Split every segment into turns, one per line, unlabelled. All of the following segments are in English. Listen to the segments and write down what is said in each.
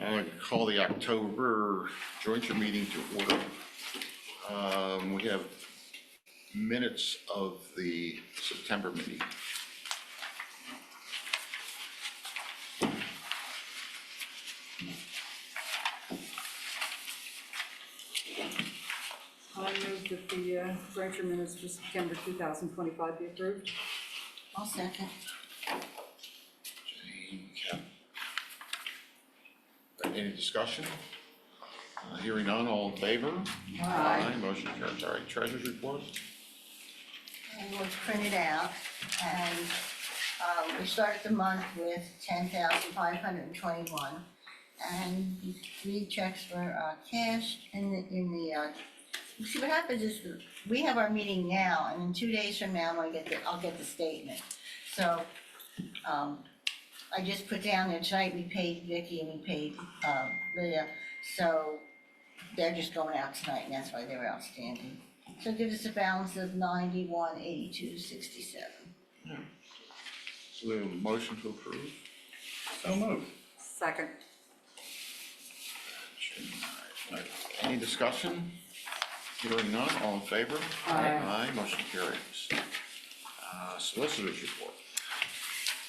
I call the October joint meeting to order. We have minutes of the September meeting.
I move that the Braintree minutes for September 2025 be approved.
I'll second.
Jane, Kevin. Any discussion? Hearing none, all in favor?
Aye.
Motion carries. All right, treasurer's report.
And it was printed out, and we started the month with 10,521, and 3 checks were cashed in the. See, what happens is we have our meeting now, and in 2 days from now, I'll get the statement. So I just put down there tonight, we paid Vicky and we paid Leah, so they're just going out tonight, and that's why they were outstanding. So it gives us a balance of 91,82.67.
So we have a motion to approve.
So moved.
Second.
All right. Any discussion? Hearing none, all in favor?
Aye.
Motion carries. Solicitor's report.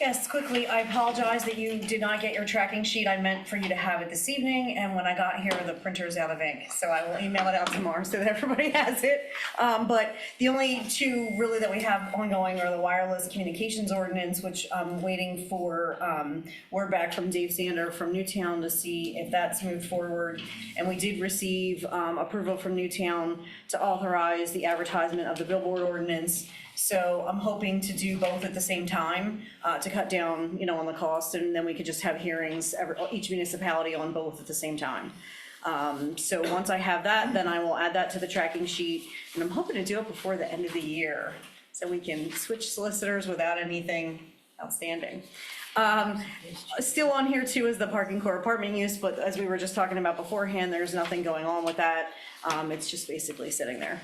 Yes, quickly, I apologize that you did not get your tracking sheet. I meant for you to have it this evening, and when I got here, the printer's out of ink. So I will email it out tomorrow so that everybody has it. But the only two really that we have ongoing are the wireless communications ordinance, which I'm waiting for word back from Dave Sander from Newtown to see if that's moved forward. And we did receive approval from Newtown to authorize the advertisement of the billboard ordinance. So I'm hoping to do both at the same time to cut down, on the cost, and then we could just have hearings, each municipality on both at the same time. So once I have that, then I will add that to the tracking sheet, and I'm hoping to do it before the end of the year, so we can switch solicitors without anything outstanding. Still on here too is the parking core apartment use, but as we were just talking about beforehand, there's nothing going on with that. It's just basically sitting there.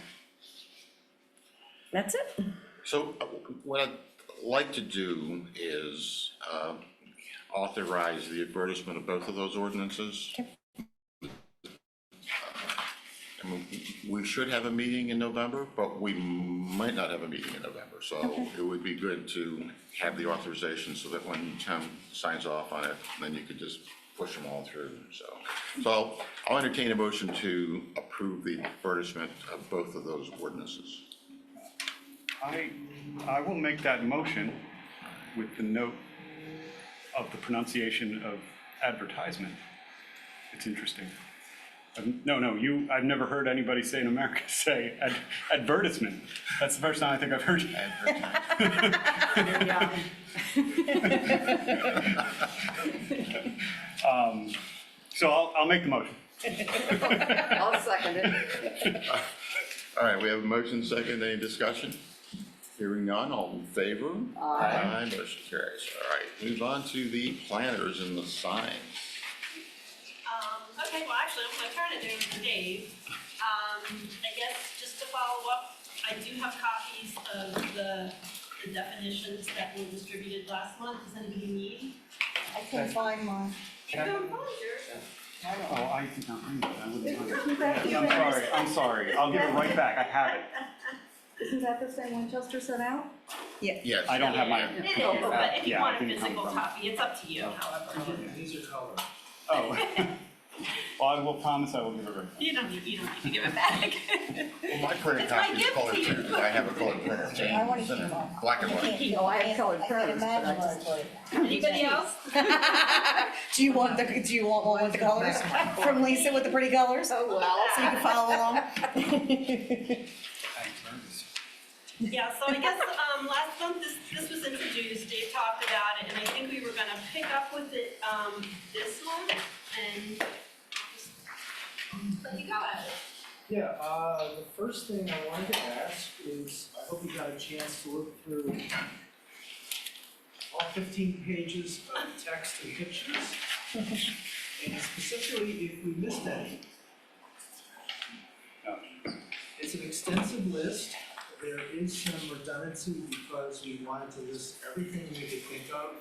That's it.
So what I'd like to do is authorize the advertisement of both of those ordinances.
Okay.
I mean, we should have a meeting in November, but we might not have a meeting in November. So it would be good to have the authorization so that when Tim signs off on it, then you could just push them all through. So I'll entertain a motion to approve the advertisement of both of those ordinances.
I will make that motion with the note of the pronunciation of advertisement. It's interesting. I've never heard anybody say in America say advertisement. That's the first time I think I've heard So I'll make the motion.
I'll second it.
All right, we have a motion second. Any discussion? Hearing none, all in favor?
Aye.
Motion carries. All right, move on to the planners and the signs.
Okay, well, actually, I'm gonna turn it over to Dave. I guess just to follow up, I do have copies of the definitions that were distributed last month. Does anybody need?
I can't find mine.
You can find yours.
I don't
Oh,
know.
I did not read that. I'm sorry. I'll give it right back. I have it.
Isn't that the same Winchester sent out?
Yes.
I don't have my.
It is, but if you
Yeah,
want
it
a
didn't come
physical
from-
copy, it's up to you, however.
These are color.
Oh. Well, I will promise I will give it right back.
You don't need to give it back.
Well, my printed
It's my
copy is
gift
colored
to you.
too, because I have a colored printer.
I want to see
It's
mine.
black and white.
Oh, I have colored
I can't
printers, but I
imagine
just-
what
Anybody else?
Do you want one with the colors from Lisa with the pretty colors?
Oh, well.
So you can follow along?
Yeah, so I guess last month this was introduced, Dave talked about it, and I think we were gonna pick up with it this month, and just let you go at it.
Yeah, the first thing I wanted to ask is, I hope you got a chance to look through all 15 pages of text and pictures. And specifically, if we missed any. It's an extensive list. There is some redundancy because we wanted to list everything we could think of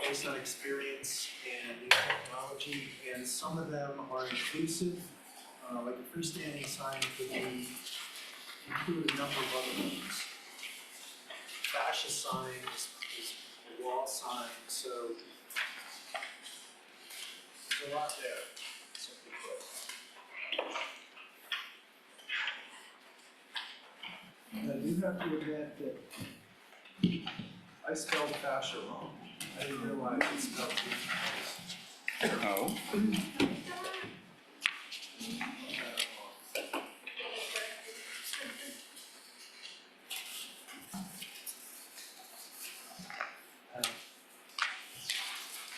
based on experience and new technology. terminology, and some of them are inclusive, like a freestanding sign could be, include a number of other things. Fascia sign is a wall sign, so there's a lot there, simply put. And I do have to admit that I spelled fascia wrong. I didn't realize it's spelled different.
Oh,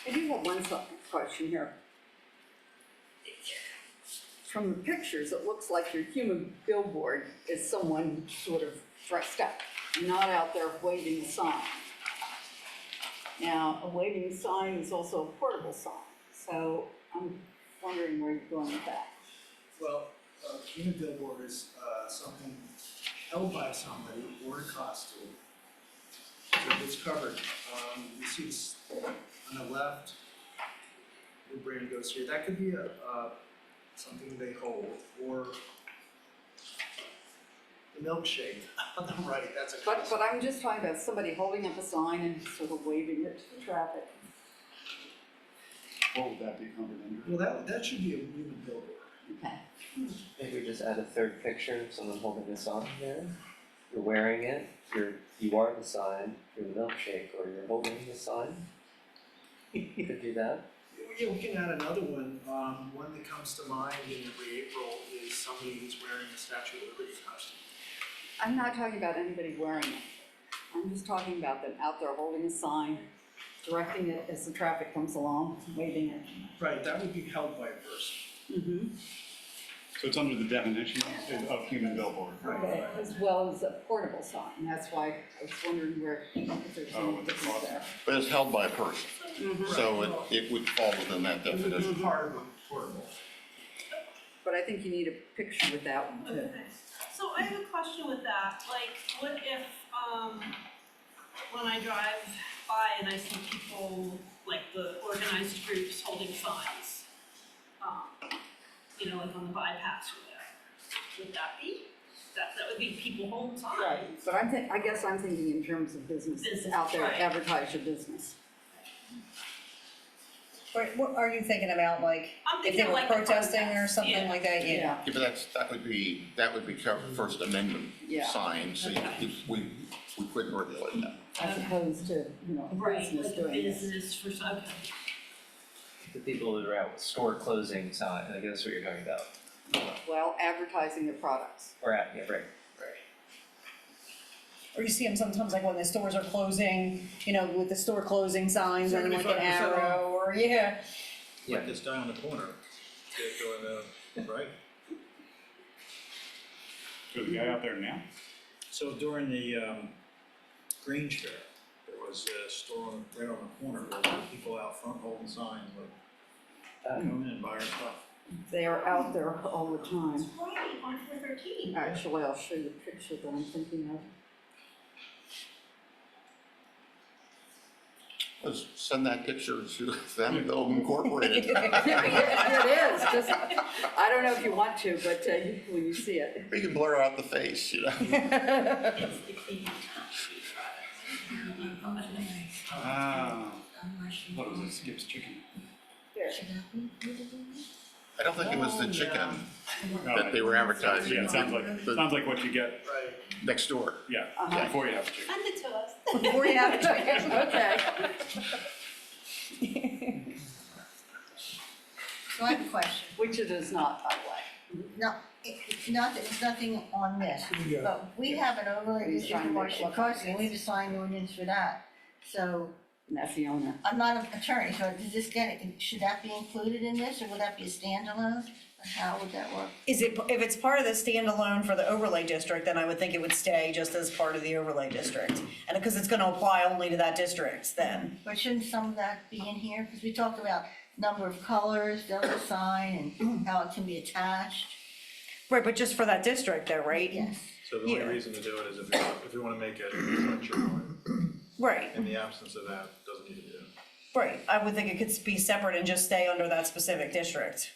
I do have one question here. From the pictures, it looks like your human billboard is someone sort of dressed up, not out there waving a sign. Now, a waving sign is also a portable sign, so I'm wondering where you're going with that.
Well, a human billboard is something held by somebody or a costume. So it's covered. You see this on the left, the brand goes here. That could be something they hold, or the milkshake on the right, that's a
But
costume.
I'm just talking about somebody holding up a sign and sort of waving it to the traffic.
what would that be covered under?
Well, that should be a human billboard.
Okay.
Maybe we just add a third picture of someone holding a sign there. You're wearing it, you are the sign, you're the milkshake, or you're holding the sign. You could do that.
Yeah, we can add another one. One that comes to mind in every April is somebody who's wearing a Statue of Liberty costume.
I'm not talking about anybody wearing it. I'm just talking about them out there holding a sign, directing it as the traffic comes along, waving it.
Right, that would be held by a person.
Mm-hmm.
So it's under the definition of human billboard.
Okay, as well as a portable sign. That's why I was wondering where, if there's
Oh,
any difference there.
But it's held by a person,
Mhm.
so it would fall within that
It would
definition.
be part of a portable.
But I think you need a picture with that one too.
Okay, so I have a question with that, like, what if, when I drive by and I see people, like the organized groups holding signs, like on the bypass or whatever, would that be? That would be people holding signs?
Right, but I guess I'm thinking in terms of businesses
Business,
out there,
right.
advertise your business.
Right, what are you thinking about, like,
I'm
if
thinking
they
of
were
like the
protesting or
protests,
something
yeah.
like that, yeah?
Yeah, but that would be covered First Amendment
Yeah.
signs, so we couldn't regulate that.
As opposed to, a
Right,
business
like a
doing this.
business for some, okay.
The people that are out with store closing sign, I guess what you're talking about.
Well, advertising their products.
Or at, yeah, right.
Or you see them sometimes like when the stores are closing, with the store closing signs and like an
75%
arrow, or, yeah.
Yeah.
Like this guy on the corner, going, right?
So the guy out there now?
So during the Grange Fair, there was a store right on the corner, where there were people out front holding signs, like, come in and buy our stuff.
They are out there all the time.
It's right on 413.
Actually, I'll show you the picture that I'm thinking of.
Let's send that picture to them, they'll incorporate it.
It is, just, I don't know if you want to, but when you see it.
We can blur out the face,
It's the clean product.
Ah, what was it, Skip's Chicken?
There.
I don't think it was the chicken
No,
that they were advertising.
Yeah, it sounds like what you get,
Right.
Next door.
yeah,
Uh-huh.
before you have the chicken.
Send it to us.
Before you have a chicken.
Okay.
So I have a question.
Which it is not, by the way.
No, it's not, that it's nothing on this,
Yeah.
but we have an overlay
He's
district
trying
in
to make it
Washington
look
Crossing, and
obvious.
we've assigned ordinance for that. So
And that's the owner.
I'm not an attorney, so does this should that be included in this, or would that be a standalone? Or how would that work?
If it's part of the standalone for the overlay district, then I would think it would stay just as part of the overlay district. And because it's gonna apply only to that district then.
But shouldn't some of that be in here? Because we talked about number of colors, delta sign, and how it can be attached.
Right, but just for that district though, right?
Yes.
So the only
Yeah.
reason to do it is if you wanna make it a structure one,
Right,
in the absence of that, doesn't need to do it.
Right, I would think it could be separate and just stay under that specific district.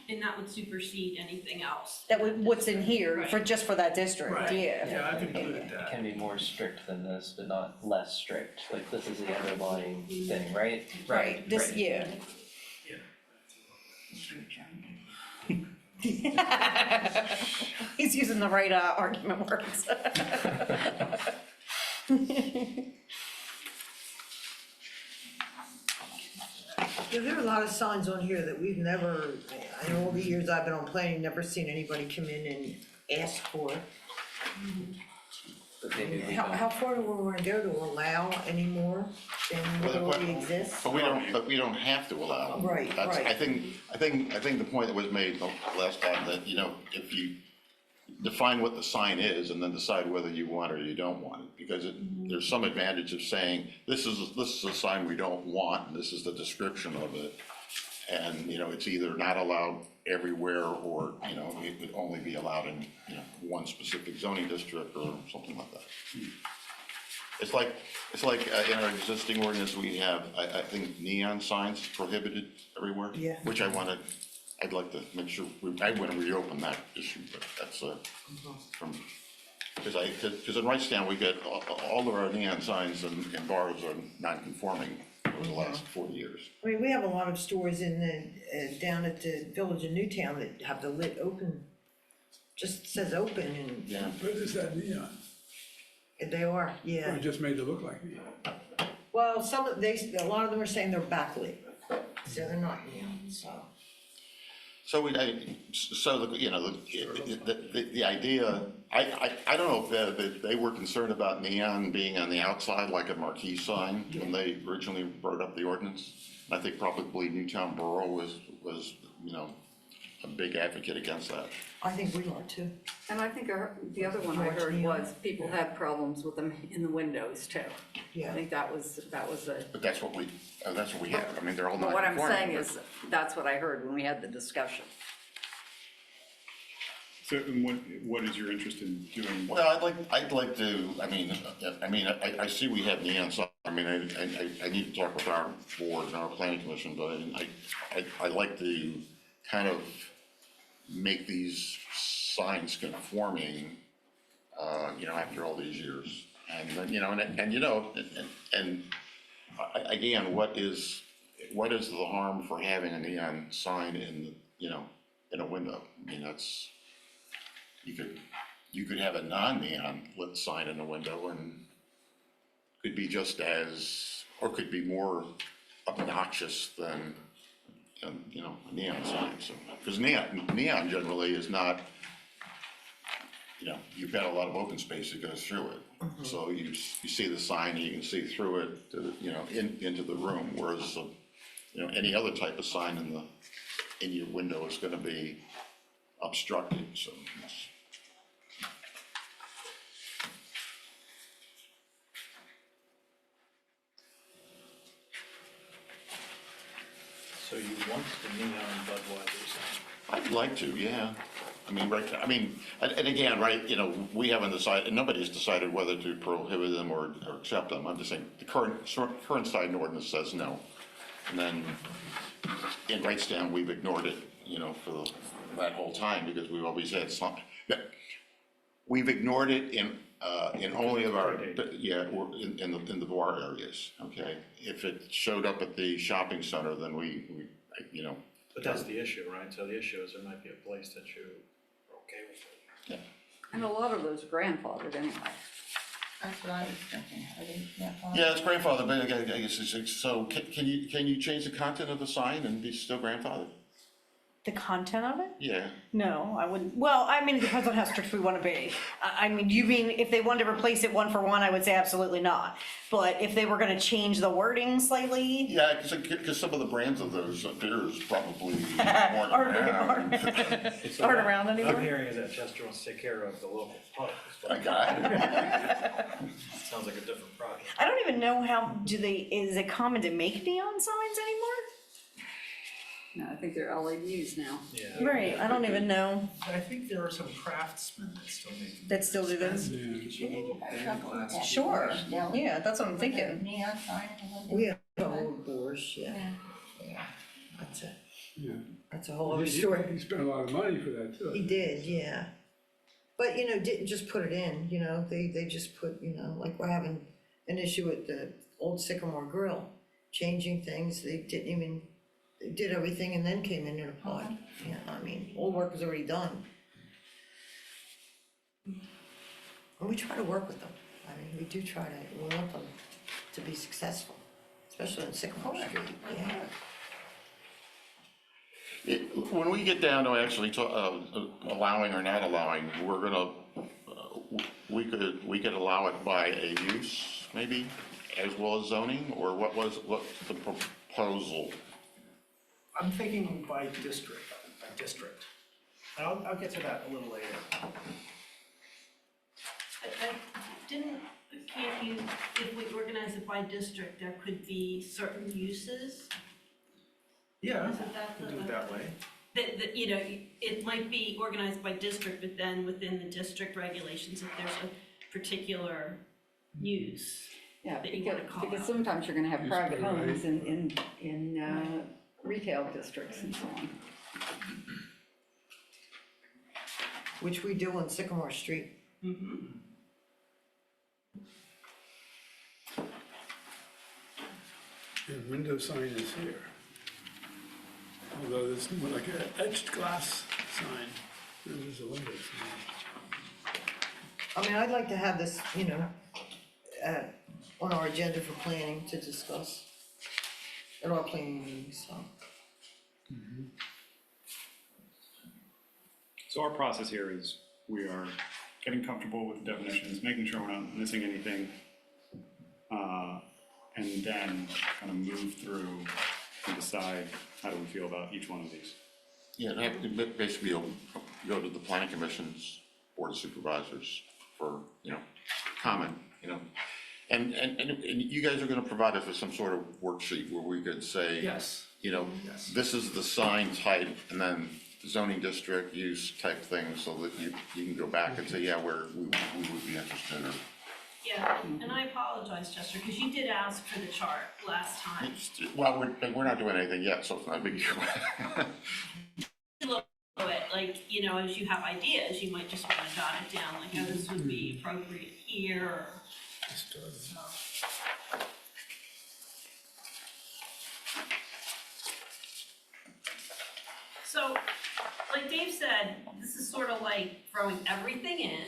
And that would supersede anything else.
That would, what's in here for,
Right.
just for that district,
Right.
yeah.
Yeah, I've included
It
that.
can be more strict than this, but not less strict, like this is the underlying thing, right?
Right, this, yeah. He's using the right argument words.
Yeah, there are a lot of signs on here that we've never, in all the years I've been on planning, never seen anybody come in and ask for.
But maybe we
How
don't,
far do we wanna go to allow any more than what already exists?
But we don't have to allow them.
Right,
That's-
right.
I think the point that was made the last time that, you know, if you define what the sign is and then decide whether you want it or you don't want it, because there's some advantage of saying, this is a sign we don't want, and this is the description of it. And, you know, it's either not allowed everywhere or, you know, it would only be allowed in, you know, one specific zoning district or something like that. It's like in our existing ordinance, we have, I think neon signs prohibited everywhere.
Yeah.
Which I'd like to make sure, I want to reopen that issue, but that's from, because in Wrightstown, we get, all of our neon signs and bars are non-conforming over the last 40 years.
I mean, we have a lot of stores in the, down at the village of Newtown that have the lit open, just says open and
Yeah.
But is that neon?
they are,
Or
yeah.
it just made it look like neon?
Well, a lot of them are saying they're backlit, so they're not neon, so.
So you know, the idea, I don't know if they were concerned about neon being on the outside like a marquee sign when they originally brought up the ordinance. I think probably Newtown Borough was, you know, a big advocate against that.
I think we are too.
And I think the other one I heard was people had problems with them in the windows too. I
Yeah.
think that was a,
But that's what we have, I mean, they're all
but what I'm saying
non-conforming.
is, that's what I heard when we had the discussion.
So, and what is your interest in doing?
Well, I'd like to, I see we have neon signs, I need to talk with our board and our planning commission, but I'd like to kind of make these signs conforming, you know, after all these years. And then, you know, again, what is the harm for having a neon sign in, you know, in a window? I mean, that's, you could have a non-neon lit sign in a window and could be just as, or could be more obnoxious than, you know, a neon sign, so, because neon generally is not, you know, you've got a lot of open space that goes through it. So you see the sign, and you can see through it, to, you know, into the room, whereas, you know, any other type of sign in your window is gonna be obstructed, so.
So you want the neon Budweiser sign?
I'd like to, yeah. I mean, right, and again, right, you know, we haven't decided, and nobody's decided whether to prohibit them or accept them. I'm just saying, the current sign ordinance says no. And then in Wrightstown, we've ignored it, you know, for that whole time, because we've always had some, we've ignored it in only of our, yeah, or in the bar areas, okay? If it showed up at the shopping center, then we, you know.
But that's the issue, right? So the issue is there might be a place that you are okay with it.
Yeah.
And a lot of those grandfathered anyway.
That's what I was thinking, I didn't,
Yeah, it's grandfather, but I guess it's, so can you change the content of the sign and be still grandfathered?
The content of it?
Yeah.
No, I wouldn't, well, I mean, it depends on how strict we wanna be. I mean, you mean, if they wanted to replace it one for one, I would say absolutely not. But if they were gonna change the wording slightly,
Yeah, because some of the brands of those beers probably
Aren't
weren't around.
So
aren't
what
around anymore.
I'm hearing is that Chester wants to take care of the local pubs. but
Okay.
it Sounds like a different project.
I don't even know how, is it common to make neon signs anymore?
No, I think they're LEDs now.
Yeah.
Right, I don't even know.
I think there are some craftsmen that still make them.
That still do this?
Expensive because you need big glasses.
Sure,
Now,
yeah, that's what I'm
with the
thinking.
Neon sign in the window.
We have old doors, yeah,
Yeah.
that's a,
Yeah.
that's a whole other
He
story.
spent a lot of money for that too.
He did, yeah. But, didn't just put it in, they just put, like we're having an issue with the old Sycamore Grill, changing things, they did everything and then came in and applied. Yeah, I mean, all work was already done. And we try to work with them, we do try to, we want them to be successful, especially in Sycamore Street, yeah.
When we get down to actually allowing or not allowing, we're gonna, we could allow it by a use, maybe, as well as zoning, or what's the proposal?
I'm thinking by district. And I'll get to that a little later.
Can't you, if we organize it by district, there could be certain uses?
Yeah,
Isn't that
we
the?
can do it that way.
That, it might be organized by district, but then within the district regulations, if there's a particular use.
Yeah,
That you wanna call
because
out.
sometimes you're gonna have
Yes,
private
right.
homes in retail districts and so on.
Which we do on Sycamore Street.
And window sign is here. Although there's more like an etched glass sign, than there's a window sign.
I'd like to have this, on our agenda for planning to discuss at our planning meetings, so.
So our process here is we are getting comfortable with the definitions, making sure we're not missing anything, and then kind of move through and decide how do we feel about each one of these.
Yeah, it'd have to basically go to the planning commission's board of supervisors for, comment, And you guys are gonna provide us with some sort of worksheet where we could say,
Yes. Yes.
this is the sign type, and then zoning district use type thing, so that you can go back and say, yeah, we would be interested, or
Yeah, and I apologize, Chester, because you did ask for the chart last time.
well, we're not doing anything yet, so it's not a big deal.
Look at it, like, as you have ideas, you might just want to jot it down, like, oh, this would be appropriate here, or. So, like Dave said, this is sort of like throwing everything in.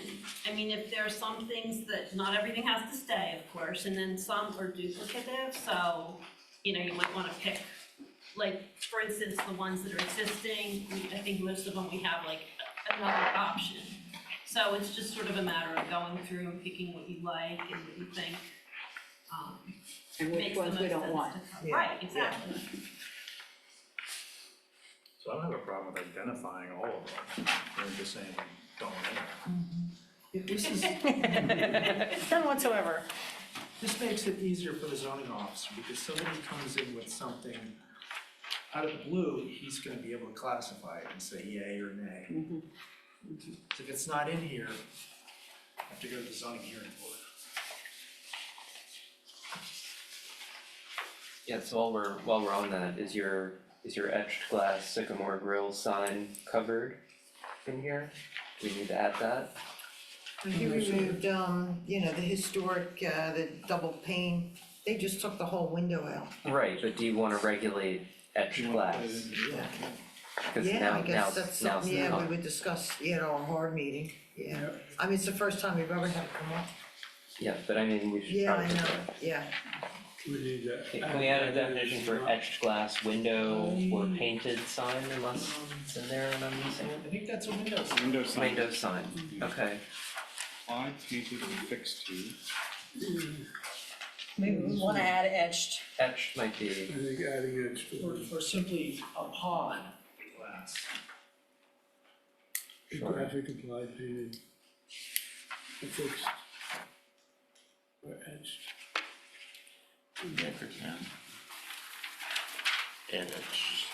I mean, if there are some things that, not everything has to stay, of course, and then some are duplicative, so, you might want to pick, like, for instance, the ones that are existing, I think most of them we have like another option. So it's just sort of a matter of going through and picking what you like and what you think,
And which
makes the
ones
most
we don't
sense
want.
to cover.
Yeah.
Right, exactly.
So I don't have a problem with identifying all of them, and just saying, don't enter.
This is,
None whatsoever.
this makes it easier for the zoning officer, because somebody comes in with something out of the blue, he's gonna be able to classify it and say yay or nay. If it's not in here, I have to go to the zoning hearing board.
Yeah, so while we're on that, is your etched glass Sycamore Grill sign covered in here? Do we need to add that?
He removed, the historic, the double pane, they just took the whole window out.
Right, but do you wanna regulate etched glass?
Yeah.
Cause
Yeah,
now,
I guess that's
now
something, we would discuss, at our hard meeting, yeah. I mean, it's the first time we've ever had it come up.
Yeah, but I mean, we should
Yeah,
probably.
I know, yeah.
We need to.
Can we add a definition for etched glass window or painted sign unless it's in there and I'm missing
I
it?
think that's a window sign.
Window sign.
Window sign, okay.
Applied, painted, and fixed to.
Maybe we want to add etched.
Etched might
I
be,
think adding extra.
Or simply upon glass.
Graphic applied painted. Affixed. Or etched.
Yeah, if you can. And it's,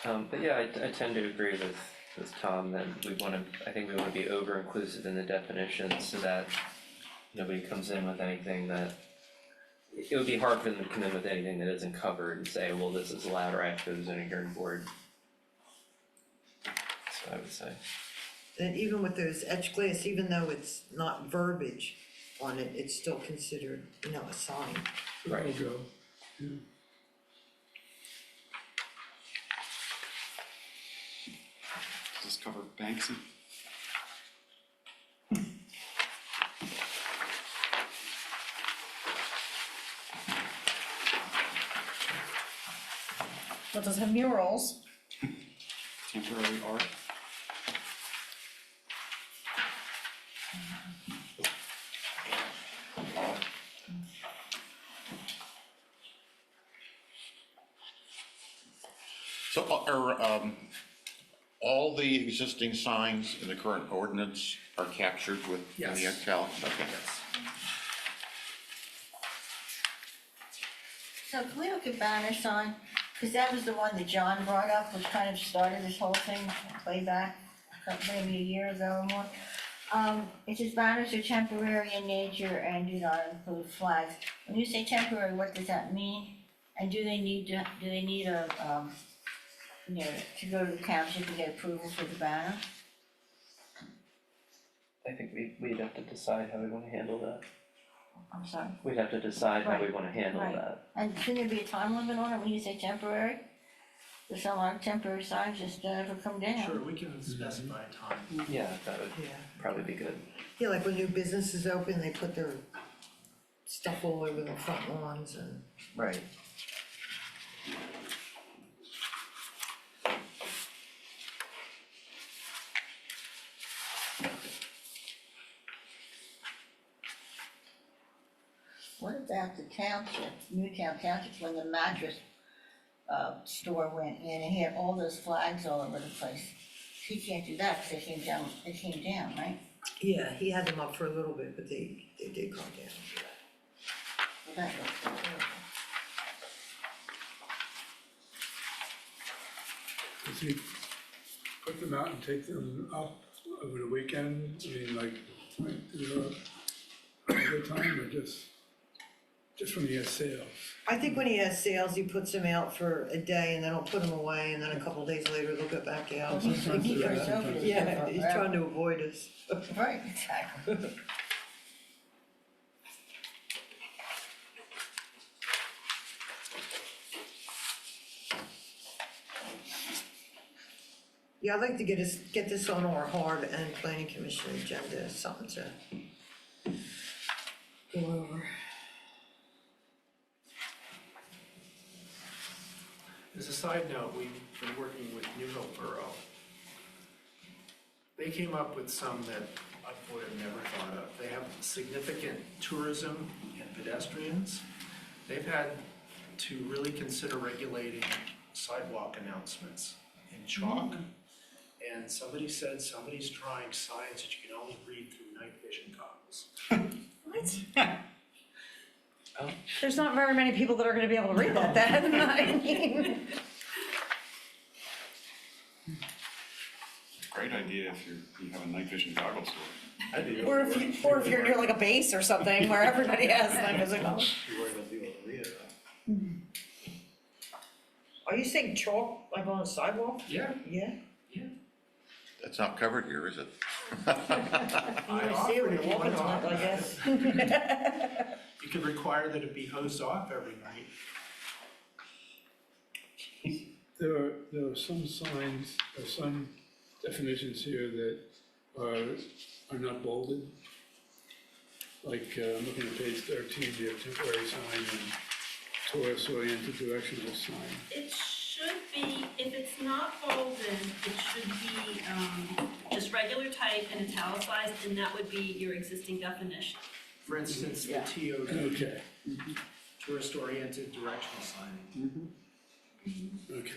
But yeah, I tend to agree with Tom that I think we wanna be over-inclusive in the definitions so that nobody comes in with anything that, it would be hard for them to come in with anything that isn't covered and say, well, this is allowed right after the zoning hearing board. So I would say,
And even with those etched glass, even though it's not verbiage on it, it's still considered, a sign.
right,
Logo, yeah.
Does this cover Banksy?
Well, does have murals.
Temporary art?
So are, all the existing signs in the current ordinance are captured in the
Yes.
italics? Okay.
So can we look at banner sign? Because that was the one that John brought up, which kind of started this whole thing way back, maybe a year ago or more. It says banners are temporary in nature and do not include flags. When you say temporary, what does that mean? And do they need a, to go to the township to get approval for the banner?
I think we'd have to decide how we wanna handle that.
I'm sorry.
We'd have to decide how we
Right,
wanna handle
right.
that.
And shouldn't there be a time limit on it when you say temporary? There's a lot of temporary signs just never come down.
Sure, we can specify a time.
Yeah, that would
Yeah.
probably be good.
Yeah, like when new businesses open, they put their stuff all over their front lawns and.
Right.
What about the township, Newtown Township, when the mattress store went in and he had all those flags all over the place? He can't do that because they came down, right?
Yeah, he had them up for a little bit, but they did calm down.
Well, that looks terrible.
Does he put them out and take them up over the weekend? I mean, like, all the time or just when he has sales?
I think when he has sales, he puts them out for a day and then he'll put them away and then a couple days later they'll go back out.
Sometimes
he
do that,
goes over
sometimes
to-
do
Yeah,
that.
he's trying to avoid us.
Right, exactly.
Yeah, I'd like to get this on our hard and planning commission agenda, something to go over.
As a side note, we've been working with Newtown Borough. They came up with some that I would have never thought of. They have significant tourism and pedestrians. They've had to really consider regulating sidewalk announcements in chalk. And somebody said somebody's trying signs that you can only read through night vision goggles.
What? There's not very many people that are gonna be able to read that then, I mean.
Great idea if you have a night vision goggles store.
Or if you're near like a base or something where everybody has night vision goggles.
You're worried about being able to read it.
Are you saying chalk, like on a sidewalk?
Yeah,
Yeah.
That's not covered here, is it?
You might see it when you're walking on it, I guess.
you could require that it be hosed off every night.
There are some signs, or some definitions here that are not bolded. Like, I'm looking at page 13, you have temporary sign and tourist-oriented directional sign.
It should be, if it's not bolded, it should be just regular type and italicized, and that would be your existing definition.
For instance, the TOD,
Okay,
tourist-oriented directional sign.
okay.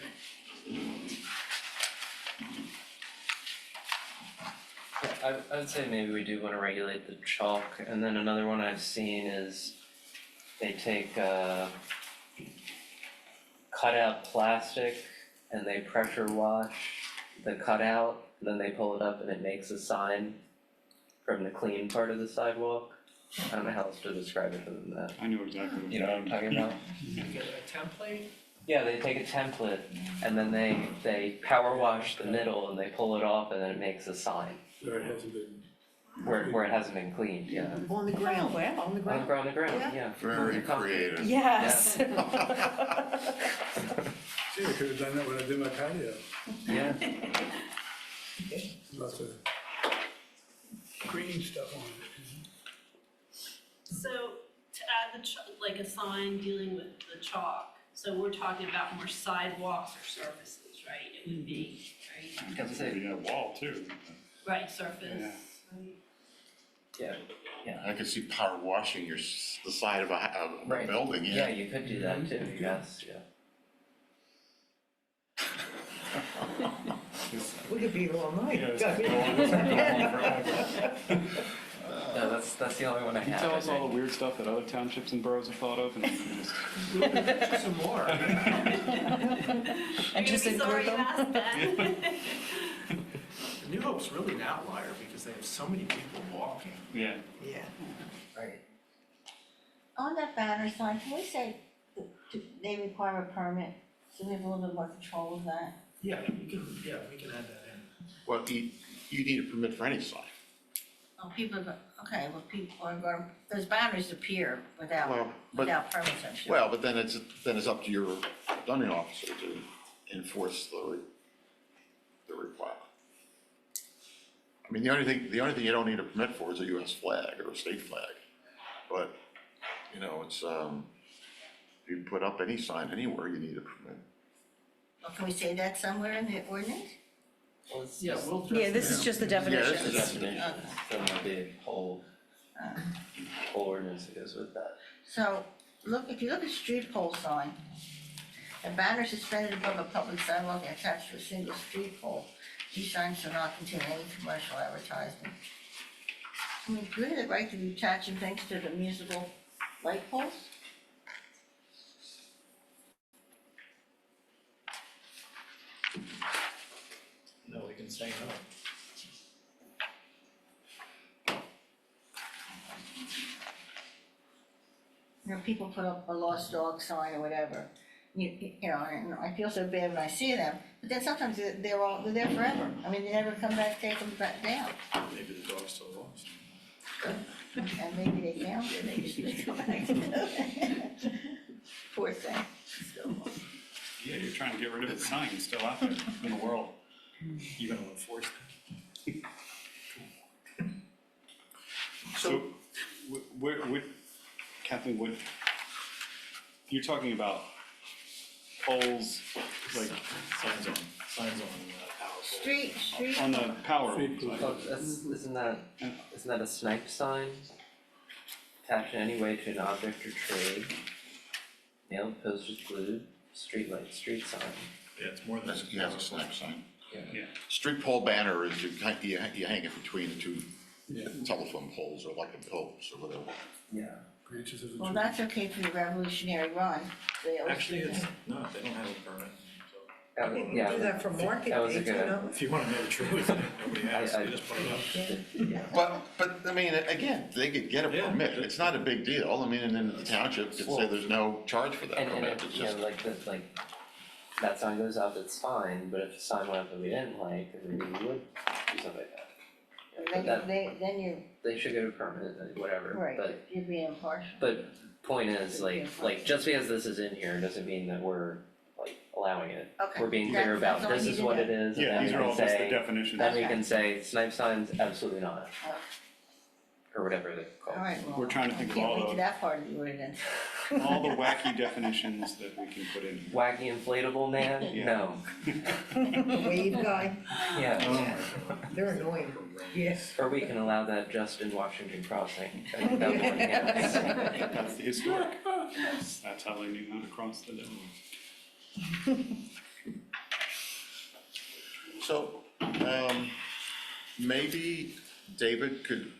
I would say maybe we do wanna regulate the chalk, and then another one I've seen is they take cutout plastic and they pressure wash the cutout, and then they pull it up and it makes a sign from the clean part of the sidewalk. I don't know how else to describe it other than that.
I know exactly what
You know what I'm talking about?
You get a template?
Yeah, they take a template and then they power wash the middle and they pull it off and then it makes a sign
Where it hasn't been.
where it hasn't been cleaned, yeah.
On the ground,
Oh, wow.
on the
On
ground.
the ground,
Yeah.
yeah.
Very creative.
Yes.
See, I could have done that when I did my patio.
Yeah,
Lots of green stuff on it.
So to add like a sign dealing with the chalk, so we're talking about more sidewalks or surfaces, right? It would be, right?
Because it's a wall too.
Right, surface,
Yeah.
right?
I could see power washing the side of a
Right.
building,
yeah, you could do that too, yes, yeah.
We could be here all night.
Yeah, it's gonna go on, it's gonna go on forever.
No, that's the only one I
Can you
have,
tell
I
us all the
think.
weird stuff that other townships and boroughs have thought of and we can just
Some more.
And just
You're gonna
include
be sorry you
them.
asked that.
New Hope's really an outlier because they have so many people walking.
yeah.
Yeah.
Right.
On that banner sign, can we say that they require a permit, so we have a little bit more control of that?
Yeah, we can add that in.
Well, you need a permit for any sign.
Oh, people, okay, well, people are going, those banners appear without,
Well, but,
without permits, I'm sure.
well, but then it's up to your zoning officer to enforce the requirement. I mean, the only thing you don't need a permit for is a US flag or a state flag. But, you know, it's, if you put up any sign anywhere, you need a permit.
Well, can we say that somewhere in the ordinance?
Well, it's
Yeah,
just,
we'll.
Yeah, this is just the
Yeah, this
definition.
is
definition, then there'll be a whole ordinance that goes with that.
So, look, if you look at street pole sign, a banner suspended above a public sidewalk and attached to a single street pole, these signs shall not contain any commercial advertisement. I mean, do we have the right to be attaching things to the municipal light poles?
No, we can say no.
You know, people put up a lost dog sign or whatever, you know, and I feel so bad when I see them, but then sometimes they're there forever. I mean, they never come back, take them back down,
Maybe the dog's still lost.
and maybe they found it, they just come back. Poor thing.
Yeah, you're trying to get rid of the sign, it's still out there in the world.
You gonna enforce that?
So, Kathleen, you're talking about poles, like,
Signs on power pole.
Street,
on the power.
Street poles.
Oh, isn't that a snipe sign? Attached in any way to an object or trade, nailed, posted, glued, street light, street sign.
Yeah, it's more than.
That's, he has a snap sign.
Yeah.
Street pole banner is you hang it between the two
Yeah.
telephone poles or like a post or whatever.
Yeah.
Branches of the
well,
tree.
that's okay for the Revolutionary Run, they always
Actually,
do
it's,
that.
no, they don't have a permit, so.
That was-
You can
yeah,
do that for market
that was a
days, you
good-
know?
If you wanna know the truth, nobody has,
I-
they just put it up.
But, I mean, again, they could get a
Yeah.
permit, it's not a big deal, I mean, and then the township could say there's no charge for that
and
permit,
if,
it's
you know,
just.
like, that sign goes up, it's fine, but if the sign went up that we didn't like, then we would do something like that. Yeah, but that,
Then you're,
they should get a permit, whatever,
right,
but,
you're being impartial.
but point is, like, just because this is in here doesn't mean that we're, like, allowing it.
Okay.
We're being clear about,
That's all I
this is
need to
what
know.
it is, and
Yeah,
then we
these are all
can
just the
say,
definitions.
then we
Okay.
can say, snipe signs, absolutely not,
Okay.
or whatever they're called.
All right, well,
We're trying to think of all
I can't wait
the-
to that part of the ordinance.
All the wacky definitions that we can put in here.
Wacky inflatable man?
Yeah.
No,
The wave guy,
yeah,
they're annoying, yes.
or we can allow that just in Washington Crossing, and without warning hands.
That's the historic. That's how they knew how to cross the devil.
So, maybe David could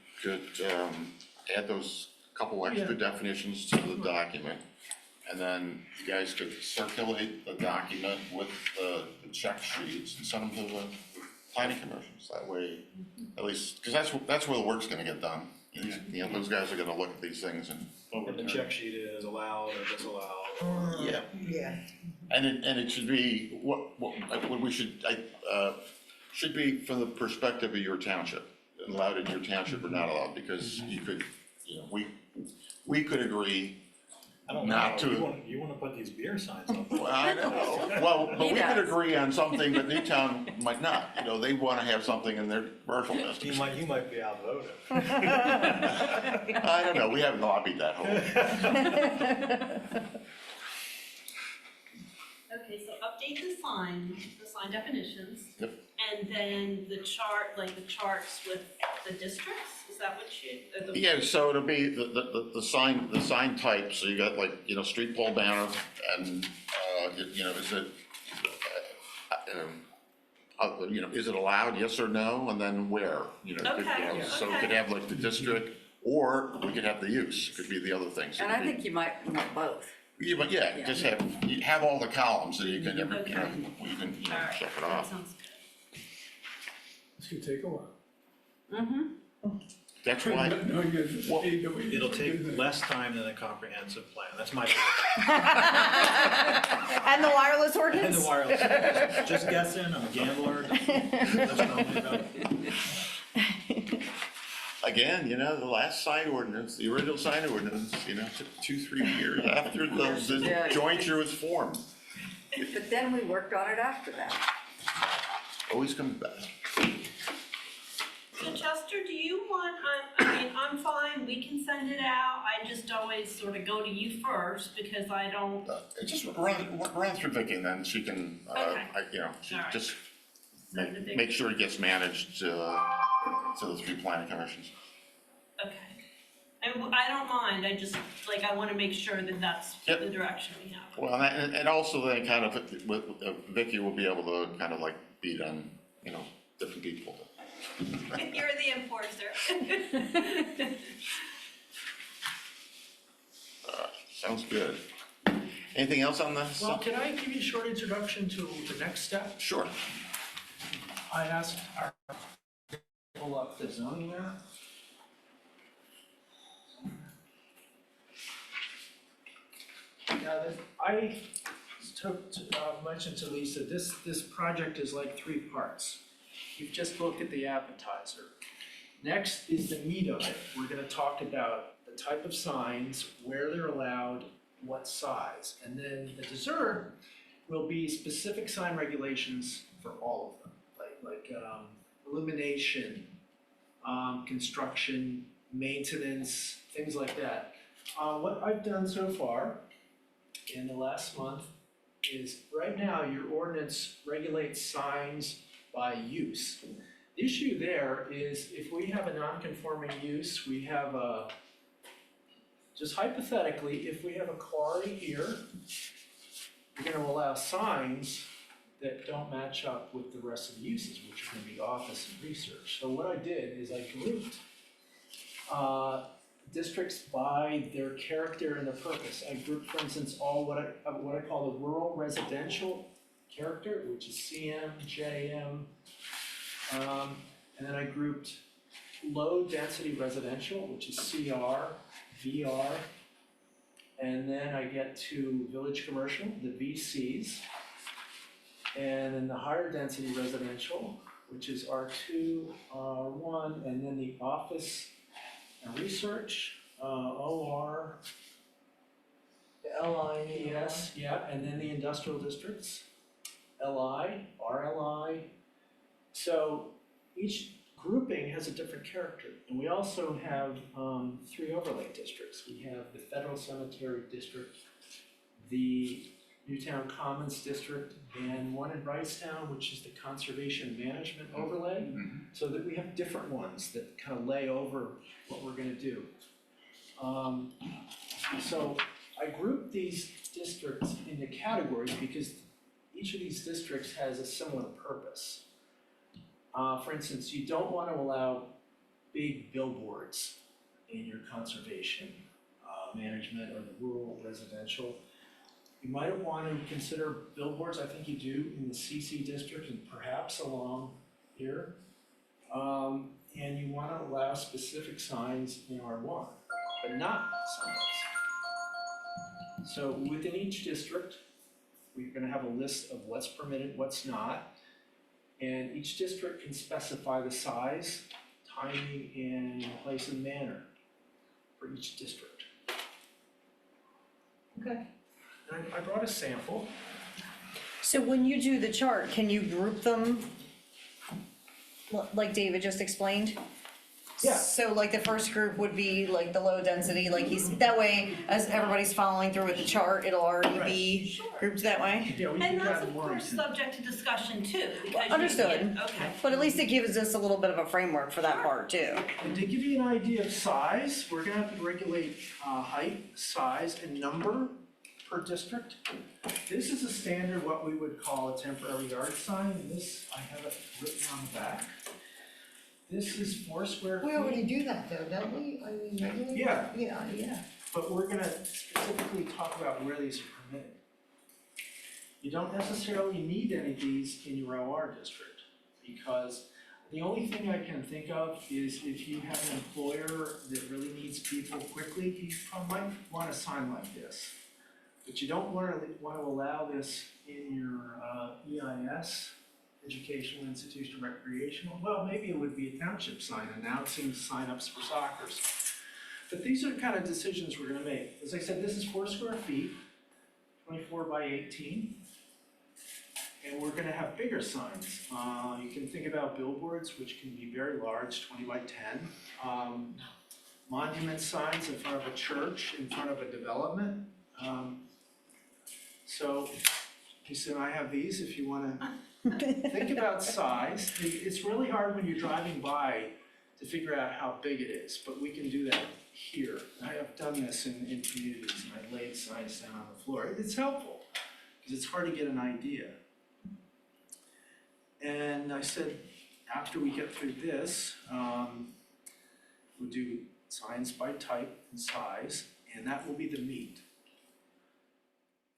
add those couple extra definitions to the document. And then you guys could circulate the document with the check sheets and send them to the planning commissions. That way, at least, because that's where the work's gonna get done. You know, those guys are gonna look at these things and.
If the check sheet is allowed or disallowed, or
Yeah.
Yeah,
And it should be, what we should be from the perspective of your township, allowed in your township or not allowed, because you could, you know, we could agree
I don't
not
know,
to.
you wanna put these beer signs up.
Well, I know, well, but
He
we could
does.
agree on something, but Newtown might not, you know, they wanna have something in their commercial
You
district.
might be outvoted.
I don't know, we haven't lobbied that whole.
Okay, so update the sign definitions.
Yep.
And then the chart, like the charts with the districts, is that what you, the?
Yeah, so it'll be the sign type, so you got like, you know, street pole banner and, you know, is it, you know, is it allowed, yes or no, and then where, you know, could, you know,
Okay,
so we could
okay.
have like the district, or we could have the use, could be the other things.
And I think you might want both.
Yeah, but yeah, just you have all the columns, so you can, you know,
Okay.
you can, you know,
All right,
check it
that
off.
sounds good.
This could take a while.
That's why,
No, you get the speed that we-
It'll take less time than a comprehensive plan, that's my.
And the wireless
And
ordinance?
the wireless, just guessing, I'm a gambler, just know me about it.
again, you know, the last sign ordinance, the original sign ordinance, you know, took 2-3 years after the
Yeah.
jointure was formed.
But then we worked on it after that.
Always comes back.
So Chester, do you want, I mean, I'm fine, we can send it out, I just always sort of go to you first, because I don't,
Just run through Vicky, and then she can,
Okay.
you know, she
All right.
just
send the big.
make sure it gets managed to the 3 planning commissions.
Okay. And I don't mind, I just, like, I wanna make sure that that's
Yep.
the direction we have.
Well, and also then kind of, with Vicky will be able to kind of like beat on, you know, different people.
You're the enforcer.
Sounds good. Anything else on this?
Well, can I give you a short introduction to the next step?
Sure.
I asked our, pull up the zoning map. I mentioned to Lisa, this project is like 3 parts. You've just looked at the appetizer. Next is the meat of it. We're gonna talk about the type of signs, where they're allowed, what size. And then the dessert will be specific sign regulations for all of them, like illumination, construction, maintenance, things like that. What I've done so far in the last month is, right now, your ordinance regulates signs by use. The issue there is, if we have a non-conforming use, we have a, just hypothetically, if we have a quarry here, we're gonna allow signs that don't match up with the rest of the uses, which are gonna be office and research. So what I did is I grouped districts by their character and their purpose. I grouped, for instance, all what I call the rural residential character, which is CM, JM. And then I grouped low density residential, which is CR, VR. And then I get to village commercial, the VCs. And then the higher density residential, which is R2, R1, and then the office and research, OR, LINES, yeah, and then the industrial districts, LI, RLI. So each grouping has a different character. And we also have 3 overlay districts. We have the Federal Cemetery District, the Newtown Commons District, and one in Wrightstown, which is the Conservation Management Overlay. So that we have different ones that kind of lay over what we're gonna do. So I grouped these districts into categories because each of these districts has a similar purpose. For instance, you don't want to allow big billboards in your conservation management or the rural residential. You might want to consider billboards, I think you do in the CC district and perhaps along here. And you want to allow specific signs in R1, but not signs. So within each district, we're gonna have a list of what's permitted, what's not. And each district can specify the size, timing, and place and manner for each district.
Okay.
And I brought a sample.
So when you do the chart, can you group them like David just explained?
Yeah.
So like the first group would be like the low density, like that way, as everybody's following through with the chart, it'll already be grouped that way?
Yeah, we
And
can
that's
add
of
more.
course subject to discussion too, because you.
Understood.
yeah, Okay.
But at least it gives us a little bit of a framework for that part too.
And to give you an idea of size, we're gonna have to regulate height, size, and number per district. This is a standard, what we would call a temporary yard sign, and this, I have it written on the back. This is 4 square feet.
We already do that though, don't we? I mean, regularly?
Yeah.
Yeah.
But we're gonna specifically talk about where these are permitted. You don't necessarily need any of these in your OR district, because the only thing I can think of is if you have an employer that really needs people quickly, you probably might want a sign like this. But you don't want to allow this in your EIS, educational institution recreational. Well, maybe it would be a township sign announcing signups for soccer's. But these are the kind of decisions we're gonna make. As I said, this is 4 square feet, 24 by 18. And we're gonna have bigger signs. You can think about billboards, which can be very large, 20 by 10. Monument signs in front of a church, in front of a development. So, Lisa and I have these if you wanna think about size. It's really hard when you're driving by to figure out how big it is, but we can do that here. I have done this in communities, and I laid signs down on the floor. It's helpful, because it's hard to get an idea. And I said, after we get through this, we'll do signs by type and size, and that will be the meat.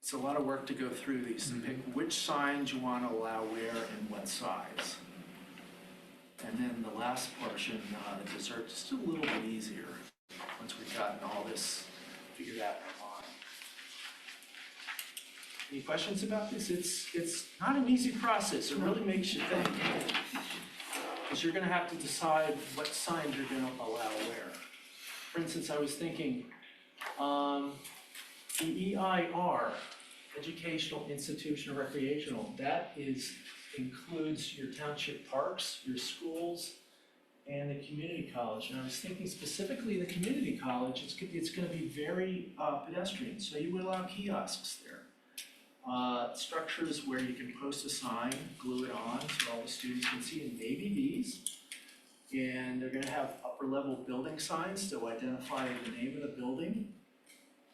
It's a lot of work to go through these, to pick which signs you want to allow where and what size. And then the last portion, the dessert, just a little bit easier, once we've gotten all this figured out in our mind. Any questions about this? It's not an easy process, it really makes you think. Because you're gonna have to decide what signs you're gonna allow where. For instance, I was thinking, the EIR, Educational Institution Recreational, that includes your township parks, your schools, and the community college. And I was thinking specifically the community college, it's gonna be very pedestrian, so you would allow kiosks there. Structures where you can post a sign, glue it on so all the students can see, and maybe these. And they're gonna have upper level building signs to identify the name of the building.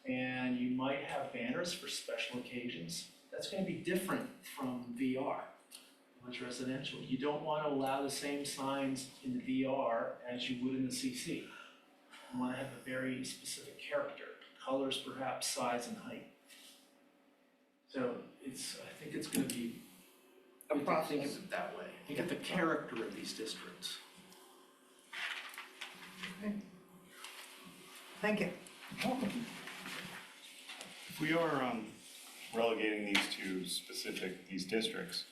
And you might have banners for special occasions. That's gonna be different from VR, much residential. You don't wanna allow the same signs in the VR as you would in the CC. You wanna have a very specific character, colors perhaps, size and height. So I think it's gonna be good to think of it that way. Think of the character of these districts.
Thank you.
If we are relegating these to these districts,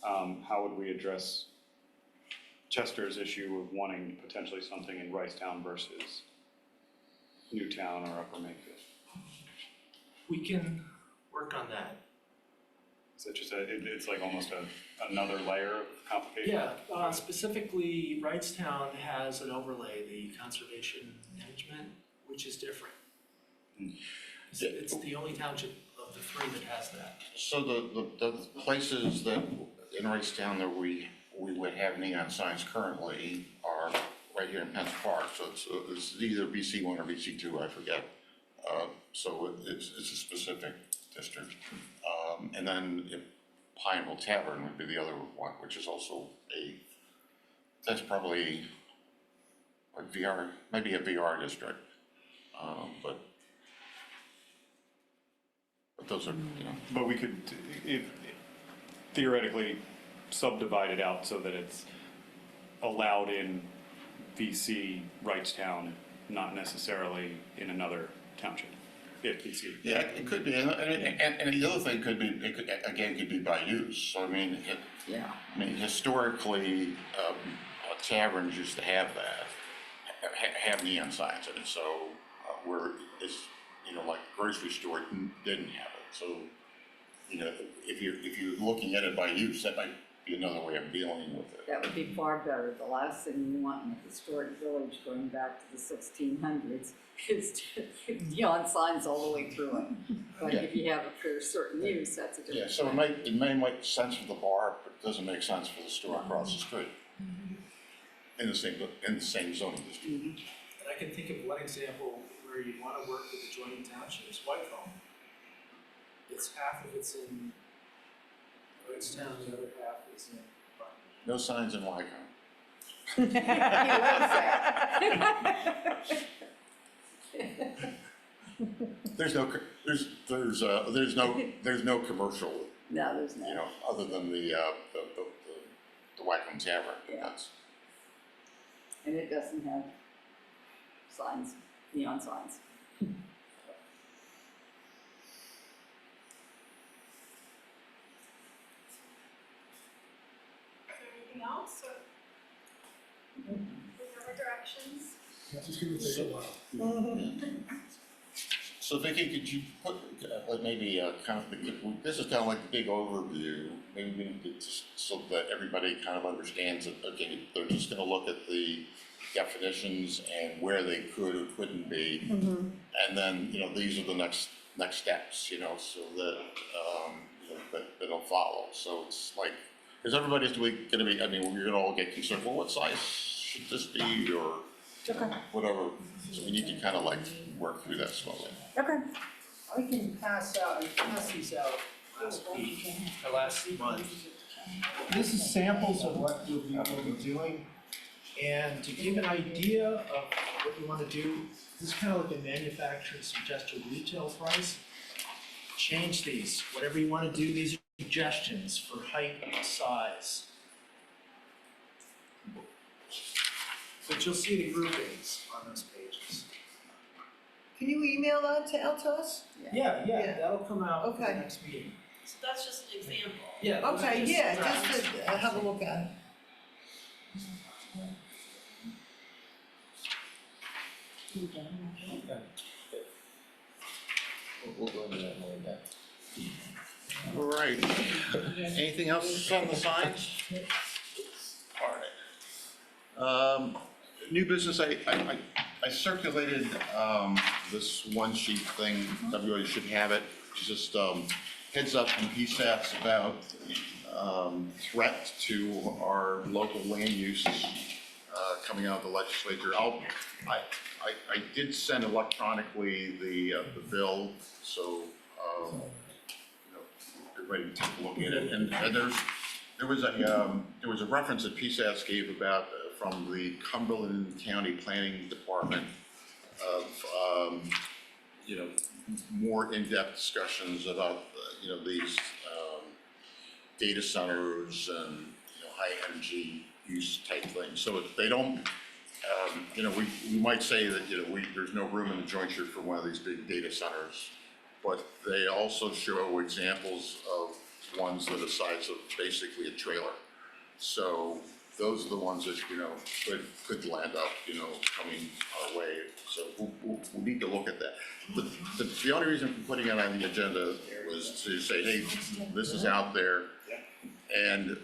how would we address Chester's issue of wanting potentially something in Ricetown versus Newtown or Upper Makefield?
We can work on that.
Is that just it's like almost another layer of complication?
Yeah, specifically, Wrightstown has an overlay, the conservation management, which is different. It's the only township of the 3 that has that.
So the places that in Wrightstown that we would have neon signs currently are right here in Pence Park, so it's either BC1 or BC2, I forget. So it's a specific district. And then Pineville Tavern would be the other one, which is also that's probably a VR, maybe a VR district. But those are,
But we could, if theoretically subdivide it out so that it's allowed in VC Wrightstown, not necessarily in another township, if VC.
yeah, it could be, and the other thing could be, it could, again, could be by use, so I mean,
Yeah.
historically, taverns used to have that, have neon signs in it, so, where it's, like grocery store didn't have it, so, if you're looking at it by use, that might be another way of dealing with it.
That would be far better. The last thing you want in a historic village going back to the 1600s is neon signs all the way through it. But if you have it for a certain use, that's a different
Yeah, so it may make sense for the bar, but it doesn't make sense for the store across the street. In the same zoning district.
And I can think of one example where you wanna work with adjoining townships, Whitehall. It's half of it's in Wrightstown, the other half is in Buckner.
No signs in Wycombe. There's no commercial,
No, there's no.
other than the Wycombe Tavern.
Yeah.
That's-
And it doesn't have signs, neon signs.
Anything else, or? Whatever directions?
It's just gonna take a while.
So Vicki, could you put, maybe kind of, this is kind of like the big overview, maybe we need to just, so that everybody kind of understands that, okay, they're just gonna look at the definitions and where they could or couldn't be. And then, these are the next steps, so that, that'll follow. So it's like, because everybody's gonna be, we're gonna all get concerned, well, what size should this be, or whatever. So we need to kind of like work through that slowly.
Okay.
I can pass these out last week, or last month. This is samples of what we'll be doing. And to give an idea of what we wanna do, this is kind of like a manufacturer's suggested retail price. Change these, whatever you wanna do, these are suggestions for height and size. But you'll see the groupings on those pages.
Can you email that out to us?
Yeah,
Yeah.
that'll come out for the
Okay.
next meeting.
So that's just an example.
Yeah. those are
Okay,
just
yeah,
drafts.
just to have a look at it.
We'll go into that more in depth.
All right. Anything else on the signs? All right. New business, I circulated, this one sheet thing, everybody should have it, it's just, heads up from PSATs about, threat to our local land use, coming out of the legislature. I did send electronically the bill, so, everybody can take a look at it, and there was a reference that PSATs gave about, from the Cumberland County Planning Department of, more in-depth discussions about, these, data centers and, high energy use type things. So if they don't, we might say that, there's no room in the jointure for one of these big data centers, but they also show examples of ones that are the size of basically a trailer. So those are the ones that, could land up, coming our way. So we'll need to look at that. The only reason for putting it on the agenda was to say, hey, this is out there, and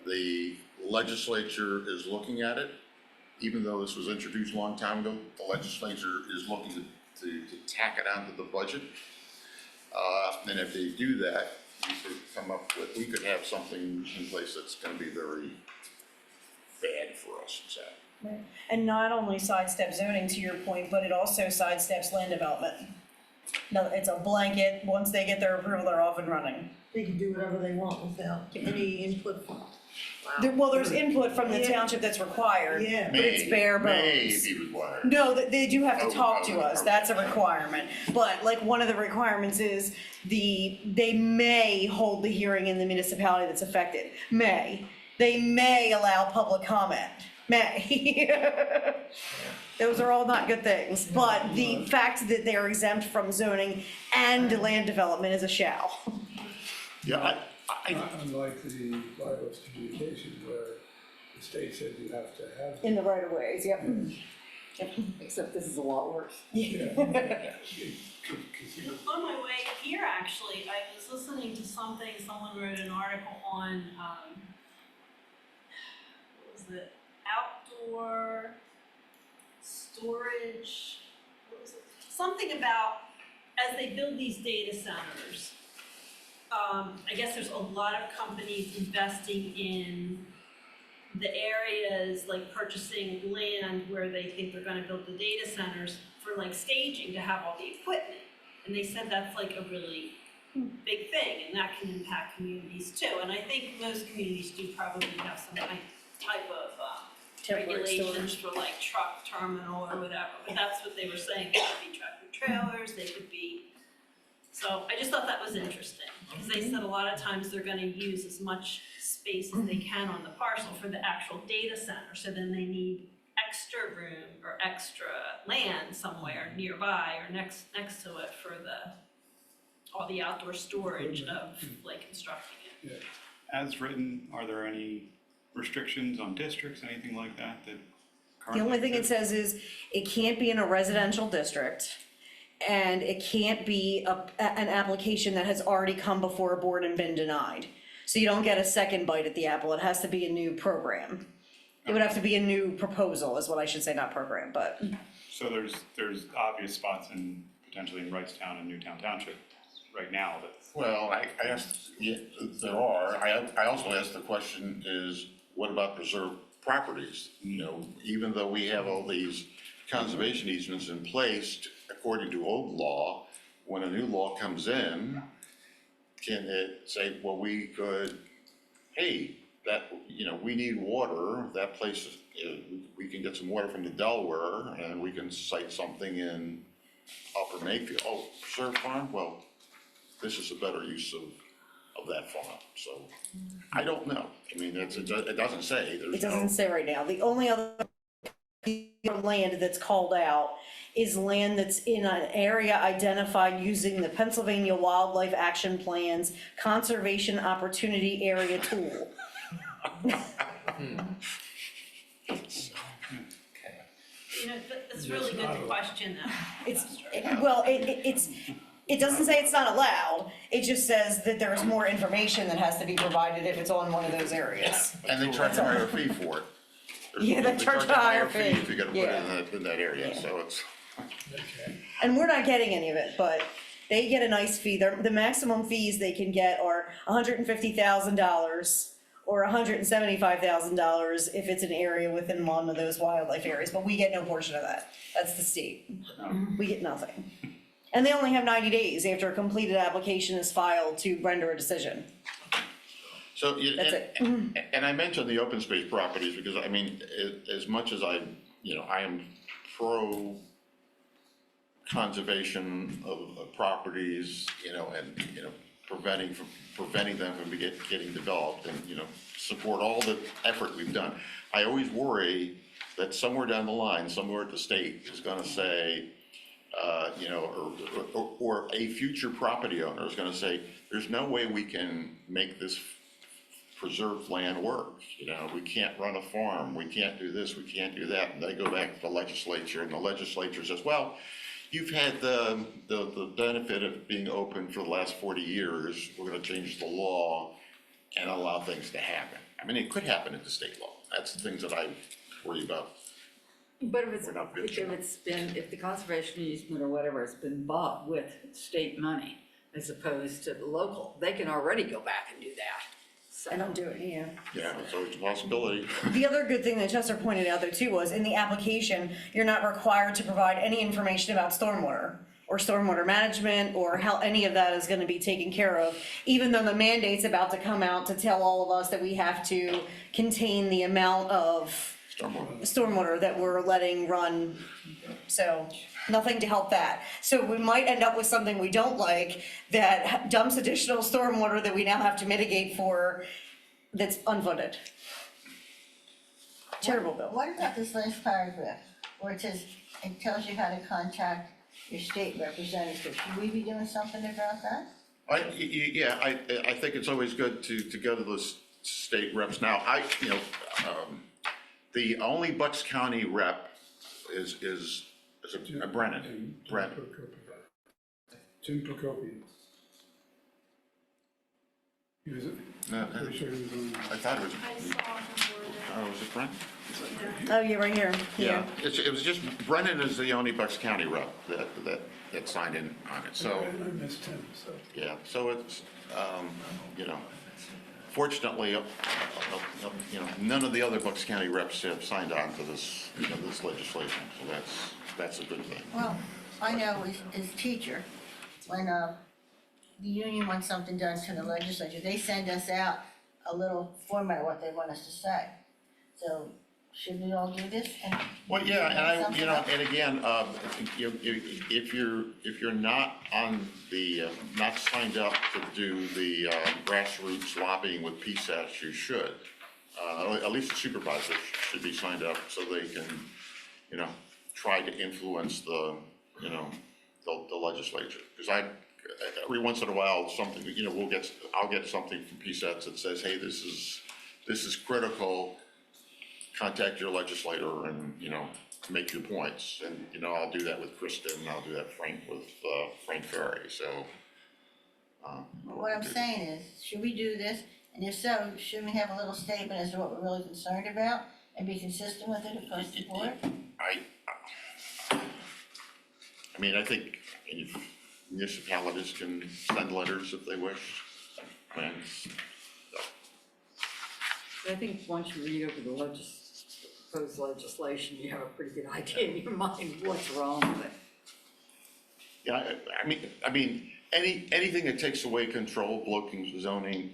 the legislature is looking at it. Even though this was introduced a long time ago, the legislature is looking to tack it onto the budget. And if they do that, we could have something in place that's gonna be very bad for us, is that?
And not only sidestep zoning, to your point, but it also sidesteps land development. No, it's a blanket, once they get their approval, they're off and running.
They can do whatever they want without any input
Well, there's input from the township that's required,
Yeah.
but it's bare
May
bones.
be required.
No, they do have to talk to us,
okay.
that's a requirement. But like, one of the requirements is they may hold the hearing in the municipality that's affected. They may allow public comment, may. Those are all not good things, but the fact that they're exempt from zoning and land development is a shall.
Yeah,
Unlike the wireless communication where the state said you have to have.
In the right of ways, yep.
Except this is a lot worse.
On my way here, actually, I was listening to something, someone wrote an article on, what was it, outdoor storage, what was it? Something about, as they build these data centers, I guess there's a lot of companies investing in the areas, like purchasing land where they think they're gonna build the data centers for like staging to have all the equipment. And they said that's like a really big thing, and that can impact communities too. And I think most communities do probably have some type of
Temporary
regulations for like truck terminal or whatever, but that's what they were saying, they could be tractor trailers, they could be. So I just thought that was interesting, because they said a lot of times they're gonna use as much space as they can on the parcel for the actual data center, so then they need extra room or extra land somewhere nearby or next to it for all the outdoor storage of like constructing it.
As written, are there any restrictions on districts, anything like that that
The
currently
only thing it
exist?
says is, it can't be in a residential district, and it can't be an application that has already come before a board and been denied. So you don't get a second bite at the apple, it has to be a new program. It would have to be a new proposal, is what I should say, not program, but.
So there's obvious spots potentially in Wrightstown and Newtown Township right now that.
well, I asked, yeah, there are. I also asked the question is, what about preserved properties? You know, even though we have all these conservation easements in place, according to old law, when a new law comes in, can it say, well, we could, hey, that, you know, we need water, that place, we can get some water from the Delaware, and we can cite something in Upper Mayfield, oh, preserve farm, well, this is a better use of that farm, so, I don't know, I mean, it doesn't say,
It
there's
doesn't
no,
say right now. The only other land that's called out is land that's in an area identified using the Pennsylvania Wildlife Action Plan's Conservation Opportunity Area tool.
You know, that's a really good question though.
It doesn't say it's not allowed, it just says that there's more information that has to be provided if it's on one of those areas.
and they charge a higher fee for it.
Yeah, they charge a higher fee.
If you gotta put
Yeah.
it in that area,
Yeah.
so it's.
And we're not getting any of it, but they get a nice fee. The maximum fees they can get are $150,000 or $175,000 if it's an area within one of those wildlife areas, but we get no portion of that. That's the state. We get nothing. And they only have 90 days after a completed application is filed to render a decision.
So,
That's it.
and I mentioned the open space properties because, I mean, as much as I am pro conservation of properties, and preventing them from getting developed and, support all the effort we've done. I always worry that somewhere down the line, somewhere at the state is gonna say, or a future property owner is gonna say, there's no way we can make this preserved land work, we can't run a farm, we can't do this, we can't do that, and they go back to the legislature, and the legislature says, well, you've had the benefit of being open for the last 40 years, we're gonna change the law and allow things to happen. I mean, it could happen at the state law, that's the things that I worry about.
But if
We're not bitching.
if the conservation easement or whatever has been bought with state money as opposed to the local, they can already go back and do that. So.
And don't do it, yeah.
Yeah, so it's a possibility.
The other good thing that Chester pointed out though too was in the application, you're not required to provide any information about stormwater. or stormwater management, or how any of that is gonna be taken care of, even though the mandate's about to come out to tell all of us that we have to contain the amount of stormwater that we're letting run. So, nothing to help that. So we might end up with something we don't like that dumps additional stormwater that we now have to mitigate for, that's unfunded. Terrible bill.
What about this last paragraph, where it says, it tells you how to contact your state representative? Should we be doing something about that?
I think it's always good to go to the state reps. Now, the only Bucks County rep is Brennan.
Jim Procopio. He was, pretty sure he was on.
I thought it was,
I saw him word.
was it Brennan?
Oh, yeah, right here.
Yeah, it was just, Brennan is the only Bucks County rep that signed in on it, so,
I missed him, so.
yeah, so it's, fortunately, none of the other Bucks County reps have signed on to this, this legislation, so that's a good thing.
Well, I know as teacher, when the union wants something done to the legislature, they send us out a little format of what they want us to say. So should we all do this?
Well, yeah, and and again, if you're not on the, not signed up to do the grassroots lobbying with PSATs, you should. At least the supervisors should be signed up so they can, try to influence the legislature. Because every once in a while, something, I'll get something from PSATs that says, hey, this is critical. Contact your legislator and, make your points. And, I'll do that with Kristen, and I'll do that with Frank Ferry, so.
What I'm saying is, should we do this? And if so, shouldn't we have a little statement as to what we're really concerned about and be consistent with it across the board?
I think municipalities can send letters if they wish.
I think once you read over the proposed legislation, you have a pretty good idea in your mind what's wrong with it.
Yeah, anything that takes away control of local zoning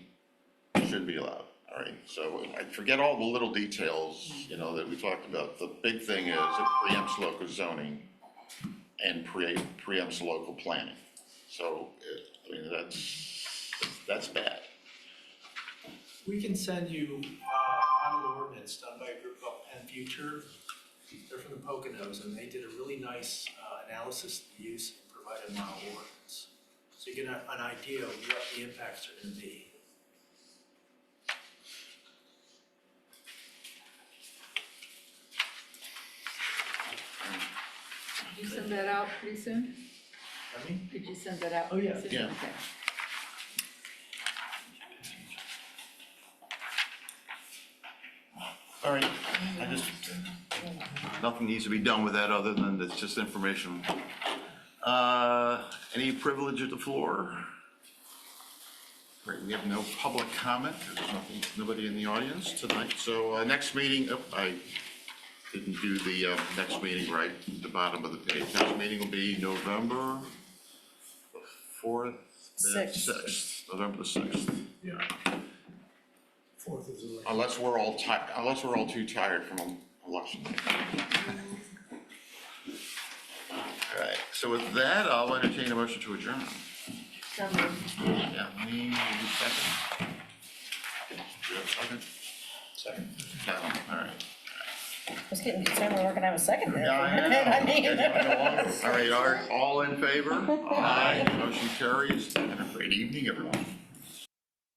should be allowed, all right? So I forget all the little details, that we talked about. The big thing is it preempts local zoning and preempts local planning. So, that's bad.
We can send you on the ordinance done by a group called Penn Future. They're from the Poconos, and they did a really nice analysis of the use and provided a model ordinance. So you get an idea of what the impacts are going to be.
Did you send that out pretty soon?
Pardon me?
Did you send that out
Oh, yeah.
pretty soon?
Yeah.
Okay.
All right, nothing needs to be done with that other than it's just information. Any privilege of the floor? Great, we have no public comment. There's nobody in the audience tonight. So next meeting, I didn't do the next meeting right at the bottom of the page. Next meeting will be November 4th, 6th, November the 6th.
Yeah. 4th is election.
Unless we're all too tired from election day. All right, so with that, I'll entertain a motion to adjourn.
So moved.
Yeah, me, you second? Do you have a second? Second. Second, all right.
I was getting concerned we weren't gonna have a second there.
Yeah, I know. All right, all in favor? Aye. Motion carries, and a great evening, everyone.